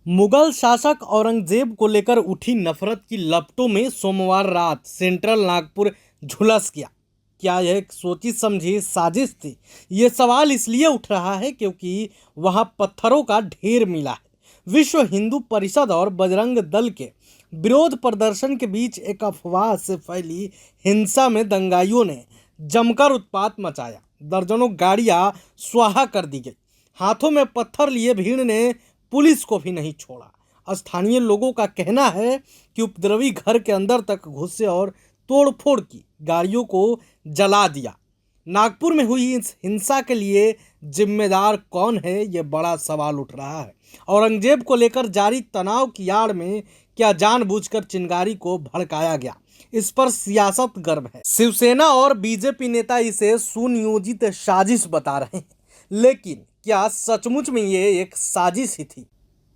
मुगल शासक औरंगजेब को लेकर उठी नफरत की लपटों में सोमवार रात सेंट्रल नागपुर झुलस गया। क्या यह एक सोची समझी साजिश थी? ये सवाल इसलिए उठ रहा है क्योंकि वहां पत्थरों का ढेर मिला है। विश्व हिंदू परिषद और बजरंग दल के विरोध प्रदर्शन के बीच एक अफवाह से फैली हिंसा में दंगाइयों ने जमकर उत्पात मचाया। दर्जनों गाड़ियां स्वाहा कर दी गई। हाथों में पत्थर लिए भीड़ ने पुलिस को भी नहीं छोड़ा। स्थानीय लोगों का कहना है कि उपद्रवी घर के अंदर तक घुसे और तोड़फोड़ की, गाड़ियों को जला दिया। नागपुर में हुई इस हिंसा के लिए जिम्मेदार कौन है, ये बड़ा सवाल उठ रहा है। औरंगजेब को लेकर जारी तनाव की आड़ में क्या जानबूझकर चिंगारी को भड़काया गया, इस पर सियासत गर्म है। शिवसेना और बीजेपी नेता इसे सुनियोजित साजिश बता रहे हैं, लेकिन क्या सचमुच में ये एक साजिश ही थी?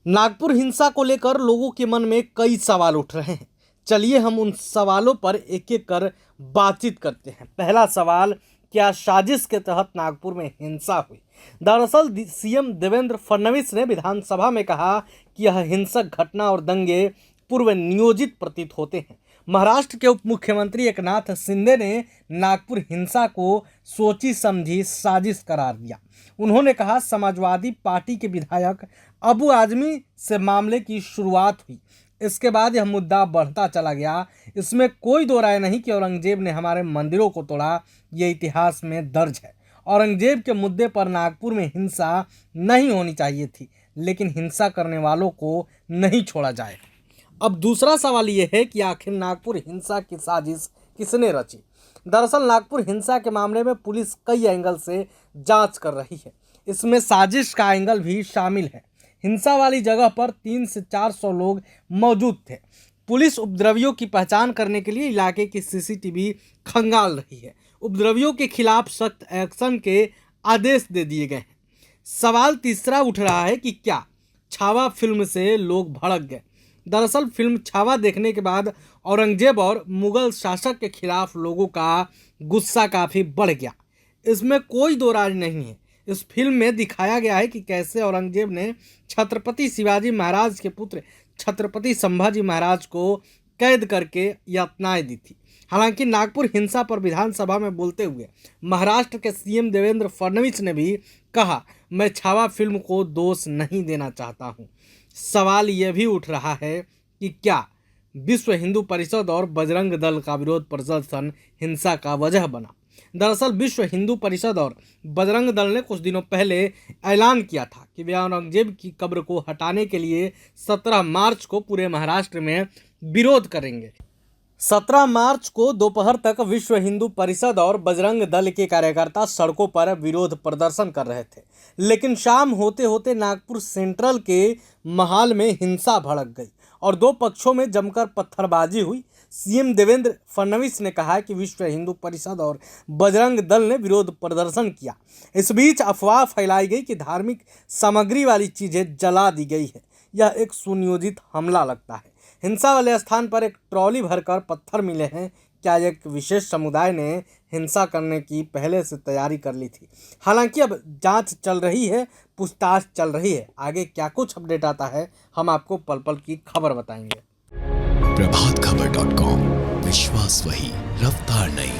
नागपुर हिंसा को लेकर लोगों के मन में कई सवाल उठ रहे हैं। चलिए हम उन सवालों पर एक एक कर बातचीत करते हैं। पहला सवाल, क्या साजिश के तहत नागपुर में हिंसा हुई? दरअसल सीएम देवेंद्र फडणवीस ने विधानसभा में कहा कि यह हिंसक घटना और दंगे पूर्व नियोजित प्रतीत होते हैं। महाराष्ट्र के उप मुख्यमंत्री एकनाथ शिंदे ने नागपुर हिंसा को सोची समझी साजिश करार दिया। उन्होंने कहा, समाजवादी पार्टी के विधायक अबू आजमी से मामले की शुरुआत हुई। इसके बाद यह मुद्दा बढ़ता चला गया। इसमें कोई दो राय नहीं कि औरंगजेब ने हमारे मंदिरों को तोड़ा, ये इतिहास में दर्ज है। औरंगजेब के मुद्दे पर नागपुर में हिंसा नहीं होनी चाहिए थी, लेकिन हिंसा करने वालों को नहीं छोड़ा जाए। अब दूसरा सवाल ये है कि आखिर नागपुर हिंसा की साजिश किसने रची? दरअसल नागपुर हिंसा के मामले में पुलिस कई एंगल से जांच कर रही है। इसमें साजिश का एंगल भी शामिल है। हिंसा वाली जगह पर 300 से 400 लोग मौजूद थे। पुलिस उपद्रवियों की पहचान करने के लिए इलाके की सीसीटीवी खंगाल रही है। उपद्रवियों के खिलाफ सख्त एक्शन के आदेश दे दिए गए हैं। सवाल तीसरा उठ रहा है कि क्या छावा फिल्म से लोग भड़क गए? दरअसल फिल्म छावा देखने के बाद औरंगजेब और मुगल शासक के खिलाफ लोगों का गुस्सा काफ़ी बढ़ गया। इसमें कोई दो राय नहीं है। इस फिल्म में दिखाया गया है कि कैसे औरंगजेब ने छत्रपति शिवाजी महाराज के पुत्र छत्रपति संभाजी महाराज को कैद करके यातनाएं दी थी। हालांकि नागपुर हिंसा पर विधानसभा में बोलते हुए महाराष्ट्र के सीएम देवेंद्र फडणवीस ने भी कहा, मैं छावा फिल्म को दोष नहीं देना चाहता हूं। सवाल यह भी उठ रहा है कि क्या विश्व हिंदू परिषद और बजरंग दल का विरोध प्रदर्शन हिंसा का वजह बना? दरअसल विश्व हिंदू परिषद और बजरंग दल ने कुछ दिनों पहले ऐलान किया था कि वे औरंगजेब की कब्र को हटाने के लिए 17 मार्च को पूरे महाराष्ट्र में विरोध करेंगे। 17 मार्च को दोपहर तक विश्व हिंदू परिषद और बजरंग दल के कार्यकर्ता सड़कों पर विरोध प्रदर्शन कर रहे थे, लेकिन शाम होते होते नागपुर सेंट्रल के महाल में हिंसा भड़क गई और दो पक्षों में जमकर पत्थरबाजी हुई। सीएम देवेंद्र फडणवीस ने कहा कि विश्व हिंदू परिषद और बजरंग दल ने विरोध प्रदर्शन किया। इस बीच अफवाह फैलाई गई कि धार्मिक सामग्री वाली चीज़ें जला दी गई है। यह एक सुनियोजित हमला लगता है। हिंसा वाले स्थान पर एक ट्रॉली भरकर पत्थर मिले हैं। क्या एक विशेष समुदाय ने हिंसा करने की पहले से तैयारी कर ली थी? हालांकि अब जांच चल रही है, पूछताछ चल रही है। आगे क्या कुछ अपडेट आता है, हम आपको पल पल की खबर बताएंगे। प्रभातखबर.com, विश्वास वही, रफ्तार नहीं।